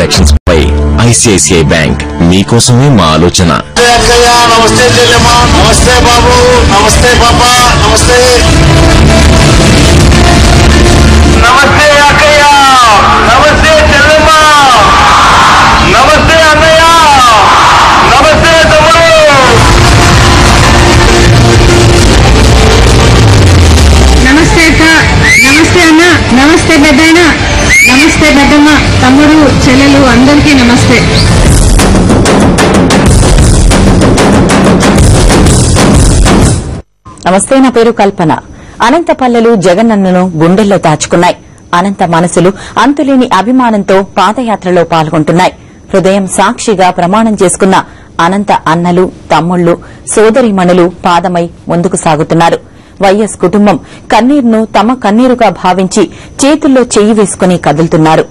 Transactions పై ICICI bank మీకోసమే మా ఆలోచన. నమస్తే చెల్లెమ్మా, నమస్తే బాబు, నమస్తే పాపా, నమస్తే నమస్తే అక్కయ్య, నమస్తే చెల్లెమ్మా, నమస్తే అన్నయ్య, నమస్తే తమ్ముడు. నమస్తే అక్క, నమస్తే అన్న, నమస్తే పెద్దయిన, నమస్తే పెద్దమ్మ, తమ్ముడు, చెల్లెలు అందరికీ నమస్తే. నమస్తే, నా పేరు కల్పన. అనంత పల్లెలు జగనన్నను గుండెల్లో దాచుకున్నాయి. అనంత మనసులు అంతులేని అభిమానంతో పాదయాత్రలో పాల్గొంటున్నాయి. హృదయం సాక్షిగా ప్రమాణం చేసుకున్న అనంత అన్నలు, తమ్ముళ్లు, సోదరీమణులు పాదమై ముందుకు సాగుతున్నారు. వైఎస్ కుటుంబం కన్నీరును తమ కన్నీరుగా భావించి చేతుల్లో చెయ్యి వేసుకుని కదులుతున్నారు.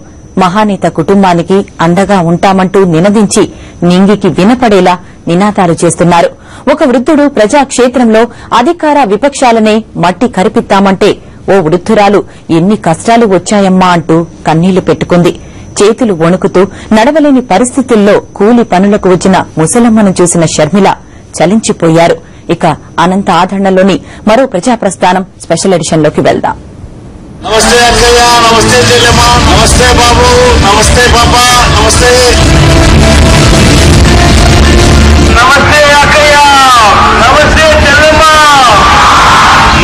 మహానేత కుటుంబానికి అండగా ఉంటామంటూ నినదించి నింగికి వినపడేలా నినాదాలు చేస్తున్నారు. ఒక వృద్ధుడు ప్రజాక్షేత్రంలో అధికార విపక్షాలనే మట్టి కరిపిస్తామంటే ఓ వృద్ధురాలు ఎన్ని కష్టాలు వచ్చాయమ్మా అంటూ కన్నీళ్లు పెట్టుకుంది. చేతులు వణుకుతూ నడవలేని పరిస్థితుల్లో కూలి పనులకు వచ్చిన ముసలమ్మను చూసిన షర్మిల చలించిపోయారు. ఇక అనంత ఆదరణలోని మరో ప్రజాప్రస్థానం స్పెషల్ ఎడిషన్లోకి వెళ్దాం. నమస్తే అక్కయ్య, నమస్తే చెల్లెమ్మా, నమస్తే బాబు, నమస్తే పాపా, నమస్తే నమస్తే అక్కయ్య, నమస్తే చెల్లెమ్మా,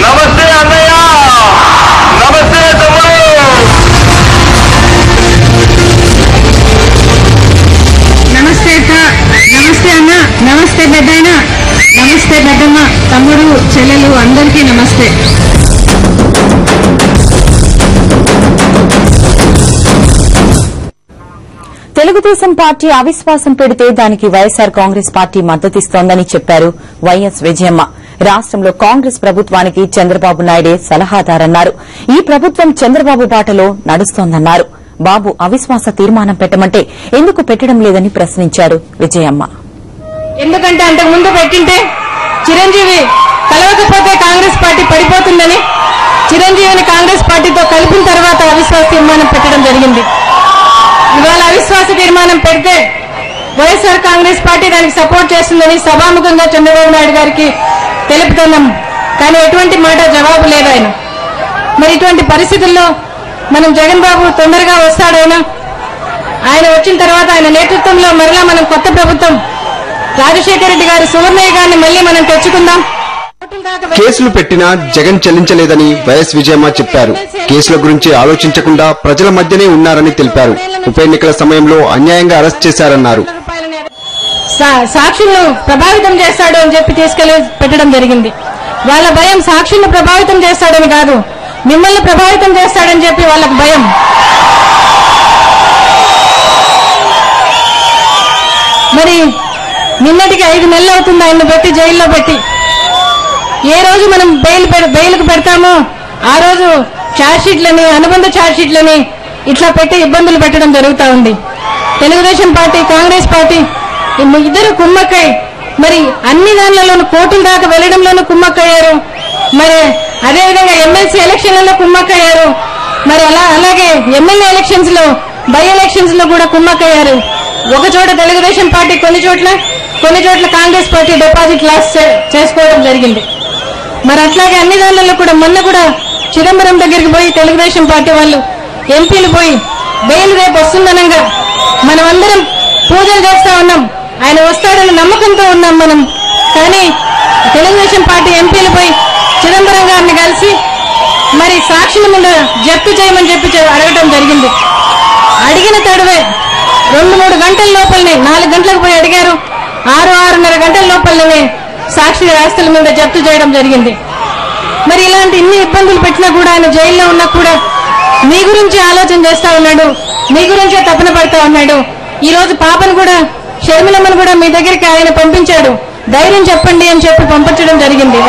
నమస్తే అన్నయ్య, నమస్తే తమ్ముడు. నమస్తే అక్క, నమస్తే అన్న, నమస్తే పెద్దయిన, నమస్తే పెద్దమ్మ, తమ్ముడు, చెల్లెలు అందరికీ నమస్తే. తెలుగుదేశం పార్టీ అవిశ్వాసం పెడితే దానికి వైఎస్సార్ కాంగ్రెస్ పార్టీ మద్దతిస్తోందని చెప్పారు వైఎస్ విజయమ్మ. రాష్టంలో కాంగ్రెస్ ప్రభుత్వానికి చంద్రబాబు నాయుడే సలహాదారన్నారు. ఈ ప్రభుత్వం చంద్రబాబు బాటలో నడుస్తోందన్నారు. బాబు అవిశ్వాస తీర్మానం పెట్టమంటే ఎందుకు పెట్టడం లేదని ప్రశ్నించారు విజయమ్మ. ఎందుకంటే అంతకు ముందు పెట్టింటే చిరంజీవి కలవకపోతే కాంగ్రెస్ పార్టీ పడిపోతుందని చిరంజీవిని కాంగ్రెస్ పార్టీతో కలిపిన తర్వాత అవిశ్వాస తీర్మానం పెట్టడం జరిగింది. ఇవాళ అవిశ్వాస తీర్మానం పెడితే వైఎస్ఆర్ కాంగ్రెస్ పార్టీ దానికి సపోర్ట్ చేస్తుందని సభాముఖంగా చంద్రబాబు నాయుడు గారికి తెలుపుతున్నాం. కానీ ఎటువంటి మాట జవాబు లేదు ఆయన. మరి ఇటువంటి పరిస్థితుల్లో మనం జగన్ బాబు తొందరగా వస్తాడైనా ఆయన వచ్చిన తర్వాత ఆయన నేతృత్వంలో మరలా మనం కొత్త ప్రభుత్వం రాజశేఖర రెడ్డి గారి సువర్ణయ్య గారిని మళ్లీ మనం తెచ్చుకుందాం. కేసులు పెట్టినా జగన్ చెల్లించలేదని వైఎస్ విజయమ్మ చెప్పారు. కేసుల గురించి ఆలోచించకుండా ప్రజల మధ్యనే ఉన్నారని తెలిపారు. ఉప ఎన్నికల సమయంలో అన్యాయంగా అరెస్ట్ చేశారన్నారు. సాక్షులను ప్రభావితం చేస్తాడు అని చెప్పి తీసుకెళ్లి పెట్టడం జరిగింది. వాళ్ళ భయం సాక్షులను ప్రభావితం చేస్తాడని కాదు, మిమ్మల్ని ప్రభావితం చేస్తాడని చెప్పి వాళ్ళకు భయం. మరి నిన్నటికి 5 నెలలు అవుతుంది ఆయన్ని పెట్టి జైల్లో పెట్టి. ఏ రోజు మనం బెయిల్కు పెడతామో ఆ రోజు ఛార్జ్షీట్లని, అనుబంధ ఛార్జ్షీట్లని ఇట్లా పెట్టి ఇబ్బందులు పెట్టడం జరుగుతూ ఉంది. తెలుగుదేశం పార్టీ, కాంగ్రెస్ పార్టీ ఇద్దరు కుమ్మక్కై మరి అన్ని దానిలోనూ కోర్టుల దాకా వెళ్లడంలోనూ కుమ్మక్కయ్యారు. మరి అదేవిధంగా ఎమ్మెల్సీ ఎలక్షన్లలో కుమ్మక్కయ్యారు. మరి అలాగే ఎమ్మెల్యే ఎలక్షన్స్ లో, బై ఎలక్షన్స్ లో కూడా కుమ్మక్కయ్యారు. ఒక చోట తెలుగుదేశం పార్టీ, కొన్ని చోట్ల కాంగ్రెస్ పార్టీ డిపాజిట్ లాస్ చేసుకోవడం జరిగింది. మరి అట్లాగే అన్ని దానిలో కూడా మొన్న కూడా చిదంబరం దగ్గరికి పోయి తెలుగుదేశం పార్టీ వాళ్ళు ఎంపీలు పోయి బెయిల్ రేపు వస్తుందనంగా మనమందరం పూజలు చేస్తా ఉన్నాం. ఆయన వస్తాడని నమ్మకంతో ఉన్నాం మనం. కానీ తెలుగుదేశం పార్టీ ఎంపీలు పోయి చిదంబరం గారిని కలిసి మరి సాక్షుల ముందు జప్తు చేయమని చెప్పి అడగటం జరిగింది. అడిగిన తడువే 2-3 గంటల లోపలనే, 4 గంటలకు పోయి అడిగారు, 6-6:30 గంటల లోపలనే సాక్షి ఆస్తుల మీద జప్తు చేయడం జరిగింది. మరి ఇలాంటి ఇన్ని ఇబ్బందులు పెట్టినా కూడా ఆయన జైల్లో ఉన్నా కూడా మీ గురించి ఆలోచన చేస్తా ఉన్నాడు, మీ గురించే తపన పడతా ఉన్నాడు. ఈ రోజు పాపను కూడా, షర్మిలమ్మను కూడా మీ దగ్గరికి ఆయన పంపించాడు. ధైర్యం చెప్పండి అని చెప్పి పంపించడం జరిగింది.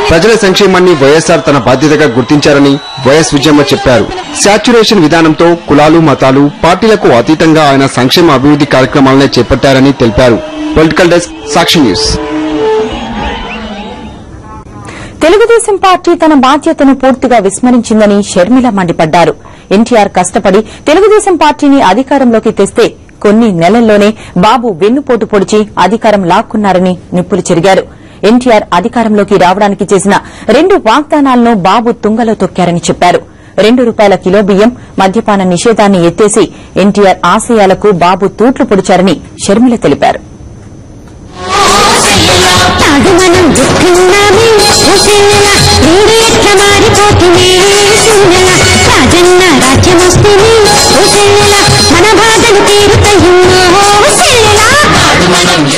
ప్రజల సంక్షేమాన్ని వైఎస్ఆర్ తన బాధ్యతగా గుర్తించారని వైఎస్ విజయమ్మ చెప్పారు. శాచ్యురేషన్ విధానంతో కులాలు, మతాలు, పార్టీలకు అతీతంగా ఆయన సంక్షేమ అభివృద్ధి కార్యక్రమాలనే చేపట్టారని తెలిపారు. Political desk, Sakshi news. Telugu Desam party తన బాధ్యతను పూర్తిగా విస్మరించిందని షర్మిల మండిపడ్డారు. ఎన్టీఆర్ కష్టపడి తెలుగుదేశం పార్టీని అధికారంలోకి తెస్తే కొన్ని నెలల్లోనే బాబు వెన్నుపోటు పొడిచి అధికారం లాక్కున్నారని నిప్పులు చెరిగారు. ఎన్టీఆర్ అధికారంలోకి రావడానికి చేసిన 2 వాగ్దానాలను బాబు తుంగలో తొక్కారని చెప్పారు. ₹2 కిలో బియ్యం, మద్యపాన నిషేధాన్ని ఎత్తేసి ఎన్టీఆర్ ఆశయాలకు బాబు తూట్లు పొడిచారని షర్మిల తెలిపారు.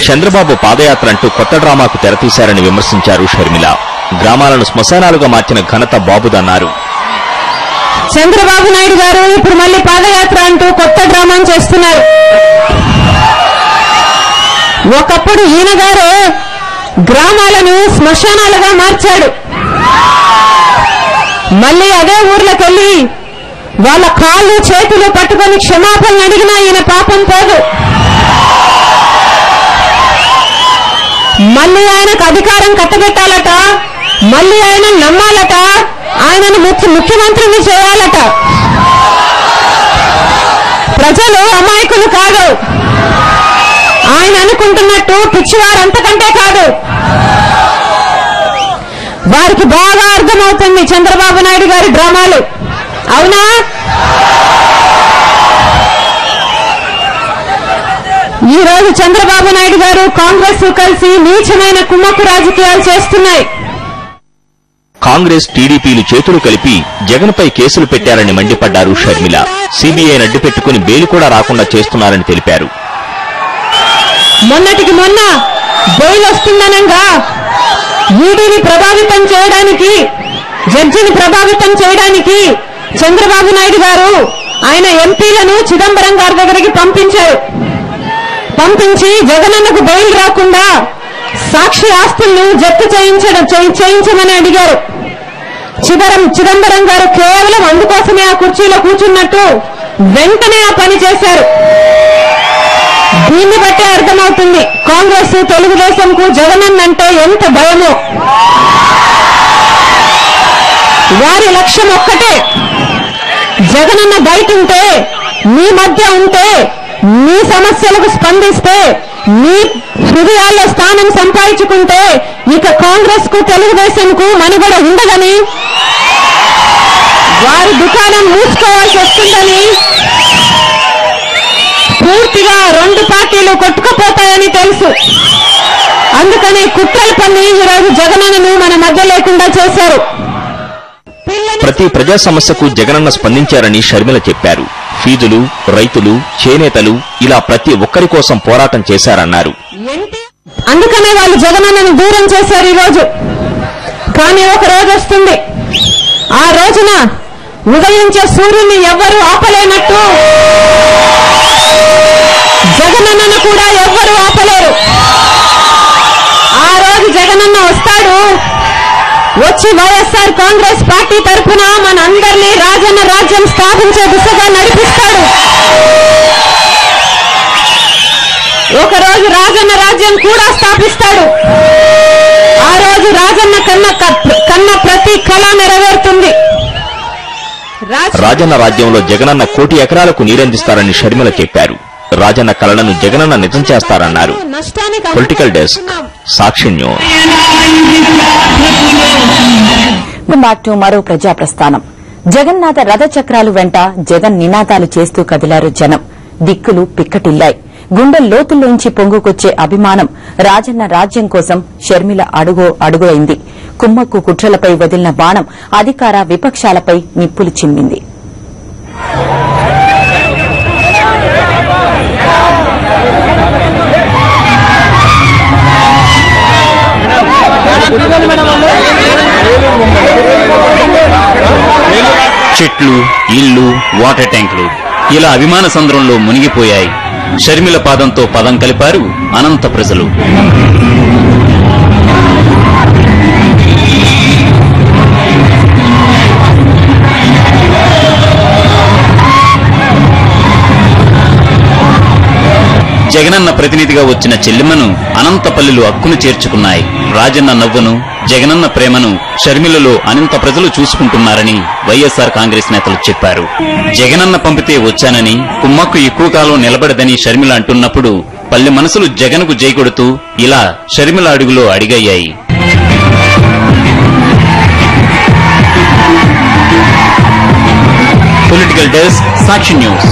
చంద్రబాబు పాదయాత్ర అంటూ కొత్త డ్రామాకు తెరతీశారని విమర్శించారు షర్మిల. గ్రామాలను శ్మశానాలుగా మార్చిన ఘనత బాబుదన్నారు. చంద్రబాబు నాయుడు గారు ఇప్పుడు మళ్లీ పాదయాత్ర అంటూ కొత్త డ్రామాను చేస్తున్నారు. ఒకప్పుడు ఈయన గారు గ్రామాలను శ్మశానాలుగా మార్చాడు. మళ్లీ అదే ఊర్లోకెళ్లి వాళ్ళ కాళ్ళు చేతులు పట్టుకొని క్షమాపణలు అడిగినా ఈయన పాపం పోదు. మళ్లీ ఆయనకు అధికారం కట్టబెట్టాలట, మళ్లీ ఆయన నమ్మాలట, ఆయనను ముఖ్యమంత్రిని చేయాలట. ప్రజలు అమాయకులు కాదు, ఆయన అనుకుంటున్నట్టు పిచ్చివారు అంతకంటే కాదు. వారికి బాగా అర్థమవుతుంది చంద్రబాబు నాయుడు గారి డ్రామాలు. అవునా? ఈ రోజు చంద్రబాబు నాయుడు గారు కాంగ్రెస్ కలిసి నీచమైన కుమ్మక్కు రాజకీయాలు చేస్తున్నాయి. కాంగ్రెస్ టీడీపీలు చేతులు కలిపి జగన్పై కేసులు పెట్టారని మండిపడ్డారు షర్మిల. సీబీఐని అడ్డుపెట్టుకుని బెయిల్ కూడా రాకుండా చేస్తున్నారని తెలిపారు. మొన్నటికి మొన్న బెయిల్ వస్తుందనంగా ఈడీని ప్రభావితం చేయడానికి, జడ్జిని ప్రభావితం చేయడానికి చంద్రబాబు నాయుడు గారు ఆయన ఎంపీలను చిదంబరం గారి దగ్గరికి పంపించారు. పంపించి జగనన్నకు బెయిల్ రాకుండా సాక్షి ఆస్తులను జప్తు చేయించమని అడిగారు. చిదంబరం గారు కేవలం అందుకోసమే ఆ కుర్చీలో కూర్చున్నట్టు వెంటనే ఆ పని చేశారు. దీన్ని బట్టే అర్థమవుతుంది కాంగ్రెస్ తెలుగుదేశంకు జగనన్న అంటే ఎంత భయమో. వారి లక్ష్యం ఒక్కటే, జగనన్న బయట ఉంటే, మీ మధ్య ఉంటే, మీ సమస్యలకు స్పందిస్తే, మీ హృదయాల్లో స్థానం సంపాదించుకుంటే ఇక కాంగ్రెస్ కు తెలుగుదేశంకు మనుగడ ఉండదని, వారి దుకాణం మూసుకోవాల్సి వస్తుందని, పూర్తిగా 2 పార్టీలు కొట్టుకుపోతాయని తెలుసు. అందుకని కుట్రలు పన్ని ఈరోజు జగనన్నను మన మధ్య లేకుండా చేశారు. ప్రతి ప్రజా సమస్యకు జగనన్న స్పందించారని షర్మిల చెప్పారు. ఫీజులు, రైతులు, చేనేతలు ఇలా ప్రతి ఒక్కరి కోసం పోరాటం చేశారన్నారు. అందుకనే వాళ్ళు జగనన్నను దూరం చేశారు ఈరోజు. కానీ ఒక రోజు వస్తుంది, ఆ రోజున ఉదయించే సూర్యుని ఎవ్వరూ ఆపలేనట్టు జగనన్నను కూడా ఎవ్వరూ ఆపలేరు. ఆ రోజు జగనన్న వస్తాడు, వచ్చి వైఎస్ఆర్ కాంగ్రెస్ పార్టీ తరఫున మన అందరినీ రాజన్న రాజ్యం స్థాపించే దిశగా నడిపిస్తాడు. ఒకరోజు రాజన్న రాజ్యం కూడా స్థాపిస్తాడు. ఆ రోజు రాజన్న కన్న ప్రతి కళ నెరవేరుతుంది. రాజన్న రాజ్యంలో జగనన్న 1 కోటి ఎకరాలకు నీరందిస్తారని షర్మిల చెప్పారు. రాజన్న కళలను జగనన్న నిజం చేస్తారన్నారు. Political desk, Sakshi news. Back to మరో ప్రజా ప్రస్థానం. జగన్నాథ రథచక్రాలు వెంట జగన్ నినాదాలు చేస్తూ కదిలారు జనం. దిక్కులు పిక్కటిల్లాయి. గుండె లోతుల్లోంచి పొంగుకొచ్చే అభిమానం రాజన్న రాజ్యం కోసం షర్మిల అడుగు అయింది. కుమ్మక్కు కుట్రలపై వదిలిన బాణం అధికార విపక్షాలపై నిప్పులు చిమ్మింది. చెట్లు, ఇళ్లు, వాటర్ ట్యాంకులు ఇలా అభిమాన సంద్రంలో మునిగిపోయాయి. షర్మిల పాదంతో పదం కలిపారు అనంత ప్రజలు. జగనన్న ప్రతినిధిగా వచ్చిన చెల్లెమ్మను అనంతపల్లిలు అక్కును చేర్చుకున్నాయి. రాజన్న నవ్వును, జగనన్న ప్రేమను షర్మిలలో అనంత ప్రజలు చూసుకుంటున్నారని వైఎస్ఆర్ కాంగ్రెస్ నేతలు చెప్పారు. జగనన్న పంపితే వచ్చానని, కుమ్మక్కు ఎక్కువ కాలం నిలబడదని షర్మిల అంటున్నప్పుడు పల్లె మనసులు జగన్కు జైకొడుతూ ఇలా షర్మిల అడుగులో అడిగయ్యాయి. Political desk, Sakshi news.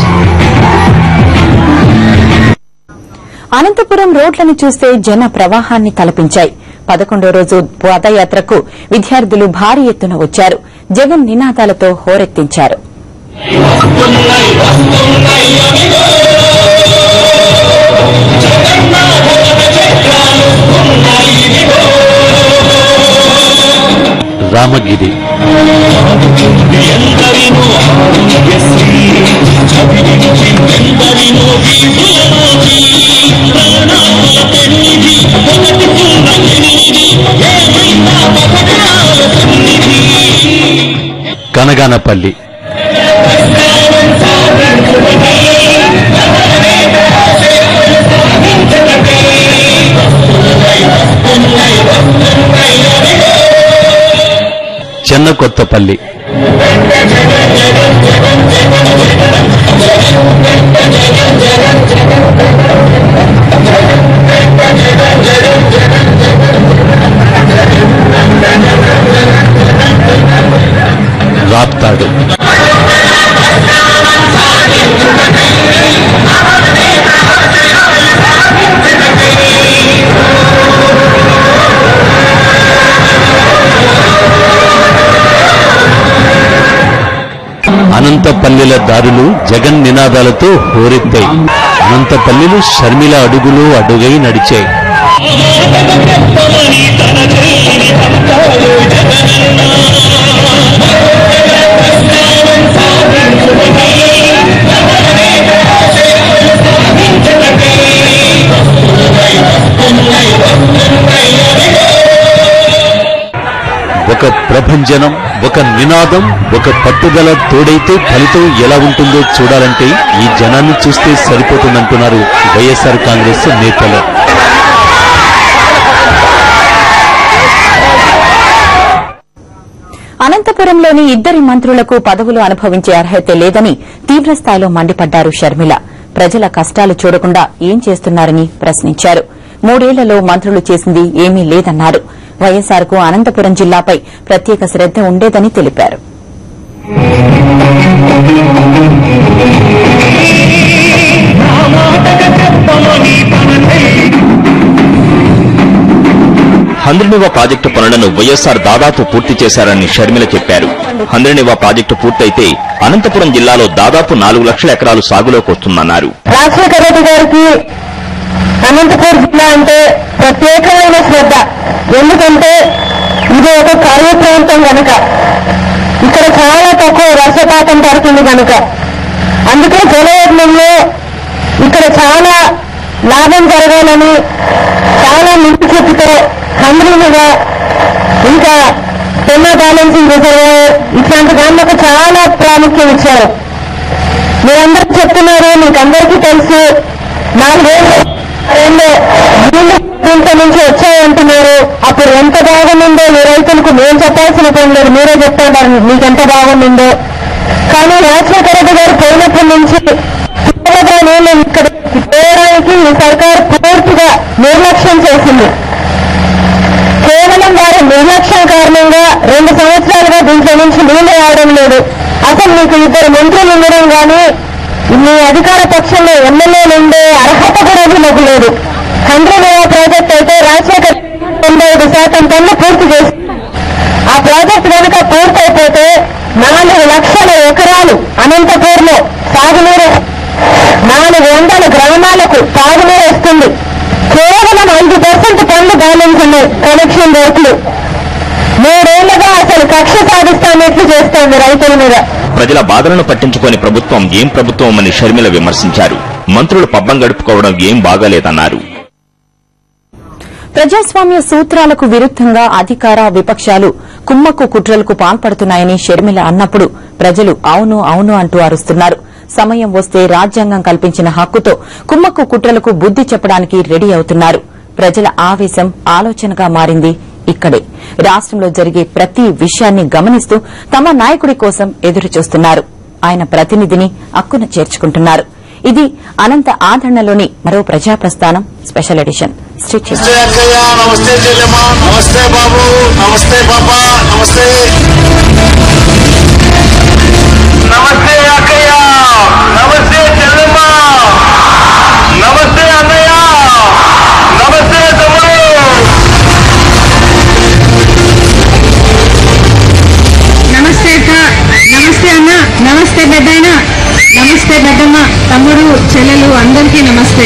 Anantapuram రోడ్లను చూస్తే జన ప్రవాహాన్ని తలపించాయి. 11వ రోజు పాదయాత్రకు విద్యార్థులు భారీ ఎత్తున వచ్చారు. జగన్ నినాదాలతో హోరెత్తించారు. రామగిరి కనగానపల్లి చెన్నకొత్తపల్లి రాప్తాడు అనంతపల్లిల దారులు జగన్ నినాదాలతో హోరెత్తాయి. అనంతపల్లిలు షర్మిల అడుగులు అడుగై నడిచాయి. ఒక ప్రభంజనం, ఒక నినాదం, ఒక పట్టుదల తోడైతే ఫలితం ఎలా ఉంటుందో చూడాలంటే ఈ జనాన్ని చూస్తే సరిపోతుందంటున్నారు వైఎస్ఆర్ కాంగ్రెస్ నేతలు. అనంతపురంలోని 2 మంత్రులకు పదవులు అనుభవించే అర్హత లేదని తీవ్రస్థాయిలో మండిపడ్డారు షర్మిల. ప్రజల కష్టాలు చూడకుండా ఏం చేస్తున్నారని ప్రశ్నించారు. 3 ఏళ్లలో మంత్రులు చేసింది ఏమీ లేదన్నారు. వైఎస్ఆర్ కు అనంతపురం జిల్లాపై ప్రత్యేక శ్రద్ద ఉండేదని తెలిపారు. హంద్రినివా ప్రాజెక్టు పనులను వైఎస్ఆర్ దాదాపు పూర్తి చేశారని షర్మిల చెప్పారు. హంద్రినివా ప్రాజెక్టు పూర్తయితే అనంతపురం జిల్లాలో దాదాపు 4 లక్షల ఎకరాలు సాగులోకి వస్తుందన్నారు. రాజశేఖర రెడ్డి గారికి అనంతపురం జిల్లా అంటే ప్రత్యేకమైన శ్రద్ధ. ఎందుకంటే ఇది ఒక కరువు ప్రాంతం కనుక, ఇక్కడ చాలా తక్కువ వర్షపాతం పడుతుంది కనుక, అందుకే జలయజ్ఞంలో ఇక్కడ చాలా లాభం జరగాలని చాలా ముందు చెప్పుతో హంద్రినివా, ఇంకా పెన్నా బ్యాలెన్సింగ్ రిజర్వాయర్ ఇట్లాంటి దానికి చాలా ప్రాముఖ్యం ఇచ్చారు. మీరందరూ చెప్తున్నారు, మీకు అందరికీ తెలుసు, 4 ఏళ్ళు దీంట్లో నుంచి వచ్చాయంటున్నారు. అప్పుడు ఎంత బాగుందో ఈ రైతులకు మేము చెప్పాల్సిన పని లేదు, మీరే చెప్తున్నారు మీకెంత బాగుందో. కానీ రాజశేఖర రెడ్డి గారు పోయినప్పటి నుంచి నీళ్ళు ఇక్కడ చేయడానికి ఈ సర్కారు పూర్తిగా నిర్లక్ష్యం చేసింది. కేవలం వారి నిర్లక్ష్యం కారణంగా 2 సంవత్సరాలుగా దీంట్లో నుంచి నీళ్లు రావడం లేదు. అసలు మీకు 2 మంత్రులు ఉండడం కానీ మీ అధికార పక్షంలో ఎమ్మెల్యేలు ఉండే అర్హత కూడా వీళ్ళకు లేదు. హంద్రినివా ప్రాజెక్ట్ అయితే రాజశేఖర్ 95% పనులు పూర్తి చేసి, ఆ ప్రాజెక్టు కనుక పూర్తయిపోతే 4 లక్షల ఎకరాలు అనంతపూర్లో సాగునీరు, 400 గ్రామాలకు తాగునీరు వస్తుంది. కేవలం 5% పనులు బ్యాలెన్స్ ఉన్నాయి. కనెక్షన్ రేట్లు 3 ఏళ్లుగా అసలు కక్ష సాధిస్తానట్లు చేస్తోంది రైతుల మీద. ప్రజల బాధలను పట్టించుకోని ప్రభుత్వం ఏం ప్రభుత్వం అని షర్మిల విమర్శించారు. మంత్రులు పబ్బం గడుపుకోవడం ఏం బాగాలేదన్నారు. ప్రజాస్వామ్య సూత్రాలకు విరుద్దంగా అధికార విపక్షాలు కుమ్మక్కు కుట్రలకు పాల్పడుతున్నాయని షర్మిల అన్నప్పుడు ప్రజలు అవును అవును అంటూ అరుస్తున్నారు. సమయం వస్తే రాజ్యాంగం కల్పించిన హక్కుతో కుమ్మక్కు కుట్రలకు బుద్ది చెప్పడానికి రెడీ అవుతున్నారు. ప్రజల ఆవేశం ఆలోచనగా మారింది. ఇక్కడే రాష్ట్రంలో జరిగే ప్రతి విషయాన్ని గమనిస్తూ తమ నాయకుడి కోసం ఎదురు చూస్తున్నారు. ఆయన ప్రతినిధిని అక్కున చేర్చుకుంటున్నారు. ఇది అనంత ఆదరణలోని మరో ప్రజాప్రస్థానం స్పెషల్ ఎడిషన్. నమస్తే అక్కయ్య, నమస్తే చెల్లెమ్మ, నమస్తే బాబు, నమస్తే పాపా, నమస్తే నమస్తే అక్కయ్య, నమస్తే చెల్లెమ్మ, నమస్తే అన్నయ్య, నమస్తే తమ్ముడు. నమస్తే అక్క, నమస్తే అన్న, నమస్తే పెద్దయిన, నమస్తే పెద్దమ్మ, తమ్ముడు చెల్లెలు అందరికీ నమస్తే.